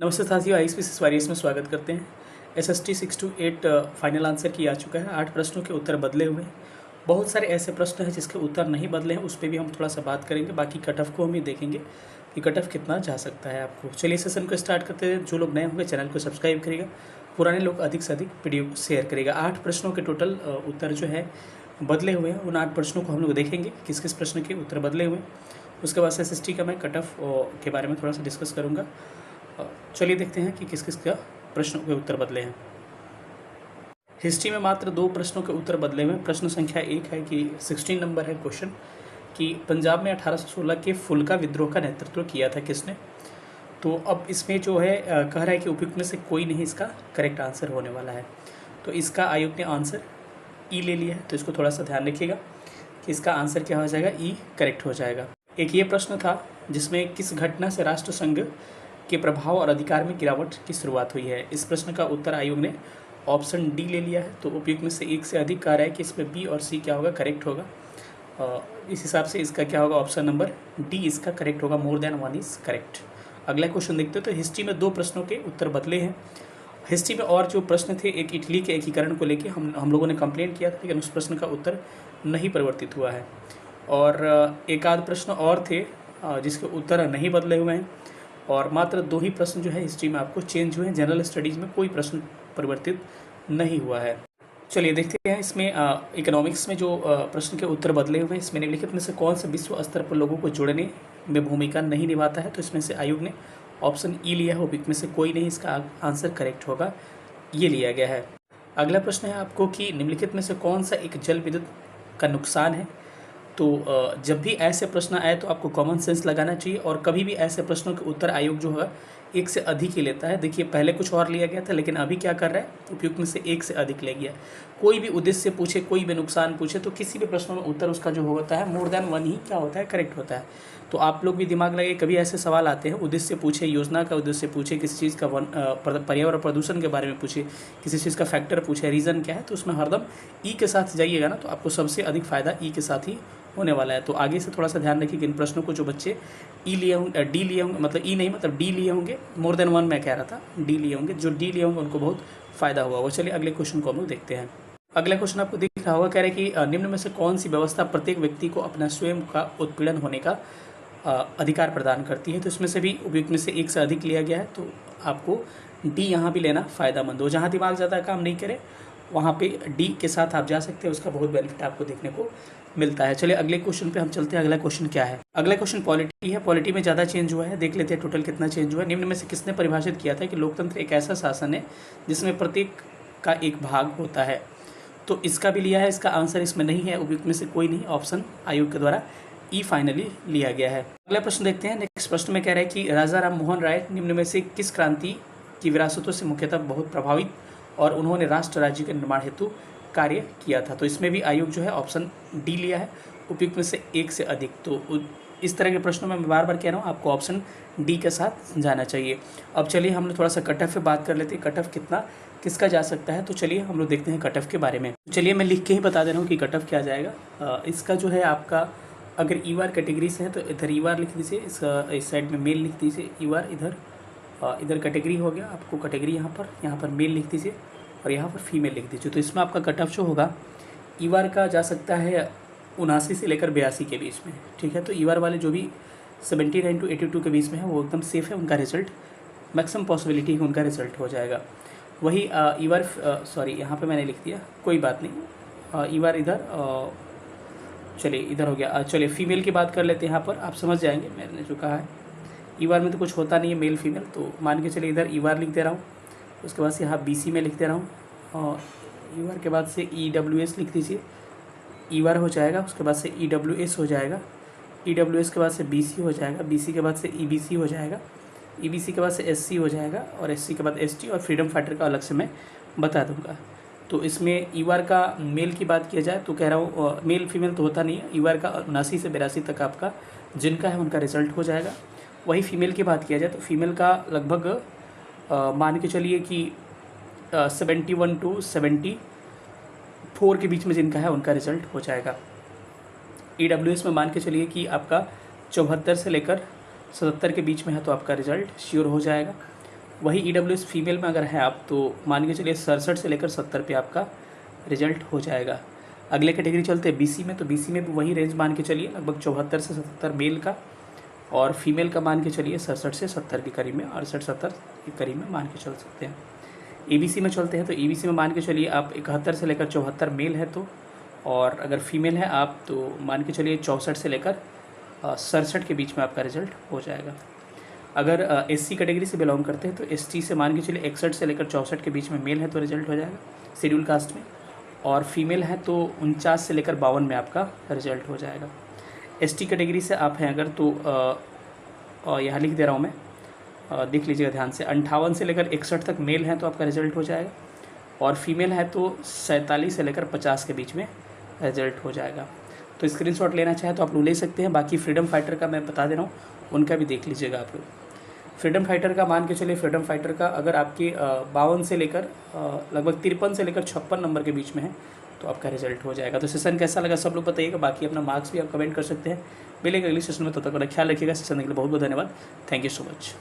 नमस्ते साथियों, आईएसपीसी वारियर्स में स्वागत करते हैं। एसएसटी 6 to 8 फाइनल आंसर की आ चुका है। 8 प्रश्नों के उत्तर बदले हुए हैं। बहुत सारे ऐसे प्रश्न हैं जिसके उत्तर नहीं बदले हैं, उस पर भी हम थोड़ा सा बात करेंगे। बाकी कट ऑफ को हम ये देखेंगे कि कट ऑफ कितना जा सकता है आपको। चलिए सेशन को स्टार्ट करते हैं। जो लोग नए होंगे चैनल को सब्सक्राइब करेगा, पुराने लोग अधिक से अधिक वीडियो को शेयर करेगा। 8 प्रश्नों के टोटल उत्तर जो है बदले हुए हैं। उन 8 प्रश्नों को हम लोग देखेंगे किस किस प्रश्न के उत्तर बदले हुए हैं। उसके बाद एसएसटी का मैं कट ऑफ के बारे में थोड़ा सा डिस्कस करूँगा। चलिए देखते हैं कि किस किस का प्रश्नों के उत्तर बदले हैं। हिस्ट्री में मात्र 2 प्रश्नों के उत्तर बदले हुए। प्रश्न संख्या 1 है कि 16 नंबर है क्वेश्चन कि पंजाब में 1816 के फुल्का विद्रोह का नेतृत्व किया था किसने। तो अब इसमें जो है कह रहा है कि उपयुक्त में से कोई नहीं इसका करेक्ट आंसर होने वाला है। तो इसका आयोग ने आंसर ई ले लिया है, तो इसको थोड़ा सा ध्यान रखिएगा कि इसका आंसर क्या हो जाएगा, ई करेक्ट हो जाएगा। एक ये प्रश्न था जिसमें किस घटना से राष्ट्रसंघ के प्रभाव और अधिकार में गिरावट की शुरुआत हुई है। इस प्रश्न का उत्तर आयोग ने ऑप्शन डी ले लिया है। तो उपयुक्त में से एक से अधिक कह रहा है कि इसमें बी और सी क्या होगा, करेक्ट होगा। इस हिसाब से इसका क्या होगा, ऑप्शन नंबर डी इसका करेक्ट होगा। More than one is correct. अगला क्वेश्चन देखते हो। तो हिस्ट्री में 2 प्रश्नों के उत्तर बदले हैं। हिस्ट्री में और जो प्रश्न थे, एक इटली के एकीकरण को लेकर हम लोगों ने कंप्लेंट किया था, लेकिन उस प्रश्न का उत्तर नहीं परिवर्तित हुआ है। और एक आध प्रश्न और थे जिसके उत्तर नहीं बदले हुए हैं। और मात्र 2 ही प्रश्न जो है हिस्ट्री में आपको चेंज हुए हैं। जनरल स्टडीज़ में कोई प्रश्न परिवर्तित नहीं हुआ है। चलिए देखते हैं इसमें इकोनॉमिक्स में जो प्रश्न के उत्तर बदले हुए हैं। इसमें निम्नलिखित में से कौन सा विश्व स्तर पर लोगों को जोड़ने में भूमिका नहीं निभाता है। तो इसमें से आयोग ने ऑप्शन ई लिया है। उपयुक्त में से कोई नहीं, इसका आंसर करेक्ट होगा, ये लिया गया है। अगला प्रश्न है आपको कि निम्नलिखित में से कौन सा एक जल विद्युत का नुकसान है। तो जब भी ऐसे प्रश्न आए तो आपको कॉमन सेंस लगाना चाहिए, और कभी भी ऐसे प्रश्नों के उत्तर आयोग जो है एक से अधिक ही लेता है। देखिए पहले कुछ और लिया गया था, लेकिन अभी क्या कर रहा है, उपयुक्त में से एक से अधिक ले गया। कोई भी उद्देश्य पूछे, कोई भी नुकसान पूछे, तो किसी भी प्रश्न में उत्तर उसका जो होता है मोर देन वन ही क्या होता है, करेक्ट होता है। तो आप लोग भी दिमाग लगाइए, कभी ऐसे सवाल आते हैं, उद्देश्य पूछे, योजना का उद्देश्य पूछे, किसी चीज़ का पर्यावरण प्रदूषण के बारे में पूछे, किसी चीज़ का फैक्टर पूछे, रीज़न क्या है, तो उसमें हरदम ई के साथ जाइएगा ना, तो आपको सबसे अधिक फ़ायदा ई के साथ ही होने वाला है। तो आगे से थोड़ा सा ध्यान रखिए कि इन प्रश्नों को जो बच्चे ई लिए होंगे, डी लिए होंगे, मतलब ई नहीं मतलब डी लिए होंगे, मोर देन वन मैं कह रहा था, डी लिए होंगे, जो डी लिए होंगे उनको बहुत फ़ायदा हुआ। वो चलिए अगले क्वेश्चन को हम लोग देखते हैं। अगला क्वेश्चन आपको दिख रहा होगा, कह रहे हैं कि निम्न में से कौन सी व्यवस्था प्रत्येक व्यक्ति को अपना स्वयं का उत्पीड़न होने का अधिकार प्रदान करती है। तो इसमें से भी उपयुक्त में से एक से अधिक लिया गया है। तो आपको डी यहाँ भी लेना फ़ायदेमंद हो। जहाँ दिमाग ज़्यादा काम नहीं करे वहाँ पे डी के साथ आप जा सकते हैं, उसका बहुत बेनिफिट आपको देखने को मिलता है। चलिए अगले क्वेश्चन पे हम चलते हैं। अगला क्वेश्चन क्या है, अगला क्वेश्चन पॉलिटी है। पॉलिटी में ज़्यादा चेंज हुआ है, देख लेते हैं टोटल कितना चेंज हुआ है। निम्न में से किसने परिभाषित किया था कि लोकतंत्र एक ऐसा शासन है जिसमें प्रत्येक का एक भाग होता है। तो इसका भी लिया है, इसका आंसर इसमें नहीं है, उपयुक्त में से कोई नहीं, ऑप्शन आयोग के द्वारा ई फाइनली लिया गया है। अगला प्रश्न देखते हैं। नेक्स्ट प्रश्न में कह रहा है कि राजा राम मोहन राय निम्न में से किस क्रांति की विरासतों से मुख्यतः बहुत प्रभावित और उन्होंने राष्ट्र राज्य के निर्माण हेतु कार्य किया था। तो इसमें भी आयोग जो है ऑप्शन डी लिया है, उपयुक्त में से एक से अधिक। तो इस तरह के प्रश्नों में मैं बार बार कह रहा हूँ आपको ऑप्शन डी के साथ जाना चाहिए। अब चलिए हम लोग थोड़ा सा कट ऑफ पे बात कर लेते हैं, कट ऑफ कितना किसका जा सकता है। तो चलिए हम लोग देखते हैं कट ऑफ के बारे में। चलिए मैं लिख के ही बता दे रहा हूँ कि कट ऑफ क्या जाएगा। इसका जो है आपका अगर ईवार कैटेगरी से है तो इधर ईवार लिख दीजिए, इस साइड में मेल लिख दीजिए, ईवार इधर कैटेगरी हो गया, आपको कैटेगरी यहाँ पर मेल लिख दीजिए और यहाँ पर फीमेल लिख दीजिए। तो इसमें आपका कट ऑफ जो होगा ईवार का जा सकता है 79 से लेकर 82 के बीच में, ठीक है। तो ईवार वाले जो भी 79 to 82 के बीच में है वो एकदम सेफ़ है, उनका रिजल्ट मैक्सिमम पॉसिबिलिटी है उनका रिजल्ट हो जाएगा। वही ईवार सॉरी यहाँ पे मैंने लिख दिया, कोई बात नहीं। ईवार इधर चलिए इधर हो गया। चलिए फीमेल की बात कर लेते हैं। यहाँ पर आप समझ जाएंगे मैंने जो कहा है। ईवार में तो कुछ होता नहीं है मेल फीमेल, तो मान के चलिए इधर ईवार लिख दे रहा हूँ, उसके बाद से यहाँ BC में लिख दे रहा हूँ, और ईवार के बाद से EWS लिख दीजिए, ईवार हो जाएगा। उसके बाद से EWS हो जाएगा, EWS के बाद से BC हो जाएगा, BC के बाद से EBC हो जाएगा, EBC के बाद से SC हो जाएगा, और SC के बाद ST, और फ्रीडम फाइटर का अलग से मैं बता दूंगा। तो इसमें ईवार का मेल की बात किया जाए तो कह रहा हूँ मेल फीमेल तो होता नहीं है। ईवार का 79 से 82 तक आपका जिनका है उनका रिजल्ट हो जाएगा। वही फीमेल की बात किया जाए तो फीमेल का लगभग मान के चलिए कि 71 to 74 के बीच में जिनका है उनका रिजल्ट हो जाएगा। EWS में मान के चलिए कि आपका 74 से लेकर 77 के बीच में है तो आपका रिजल्ट श्योर हो जाएगा। वही EWS फीमेल में अगर है आप तो मान के चलिए 67 से लेकर 70 पे आपका रिजल्ट हो जाएगा। अगले कैटेगरी चलते हैं BC में, तो BC में भी वही रेंज मान के चलिए लगभग 74 से 77 मेल का, और फीमेल का मान के चलिए 67 से 70 के करीब में, 68-70 के करीब में मान के चल सकते हैं। EBC में चलते हैं, तो EBC में मान के चलिए आप 71 से लेकर 74 मेल है तो, और अगर फीमेल है आप तो मान के चलिए 64 से लेकर 67 के बीच में आपका रिजल्ट हो जाएगा। अगर SC कैटेगरी से बिलोंग करते हैं तो ST से मान के चलिए 61 से लेकर 64 के बीच में मेल है तो रिजल्ट हो जाएगा शेड्यूल कास्ट में, और फीमेल है तो 49 से लेकर 52 में आपका रिजल्ट हो जाएगा। ST कैटेगरी से आप हैं अगर तो यहाँ लिख दे रहा हूँ मैं, देख लीजिएगा ध्यान से, 58 से लेकर 61 तक मेल है तो आपका रिजल्ट हो जाएगा, और फीमेल है तो 47 से लेकर 50 के बीच में रिजल्ट हो जाएगा। तो स्क्रीनशॉट लेना चाहे तो आप लोग ले सकते हैं। बाकी फ्रीडम फाइटर का मैं बता दे रहा हूँ, उनका भी देख लीजिएगा आप लोग। फ्रीडम फाइटर का मान के चलिए, फ्रीडम फाइटर का अगर आपके 52 से लेकर लगभग 53 से लेकर 56 नंबर के बीच में है तो आपका रिजल्ट हो जाएगा। तो सेशन कैसा लगा सब लोग बताइएगा। बाकी अपना मार्क्स भी आप कमेंट कर सकते हैं। मिलेंगे अगले सेशन में, तब तक अपना ख्याल रखिएगा। सेशन देखने के लिए बहुत बहुत धन्यवाद। Thank you so much.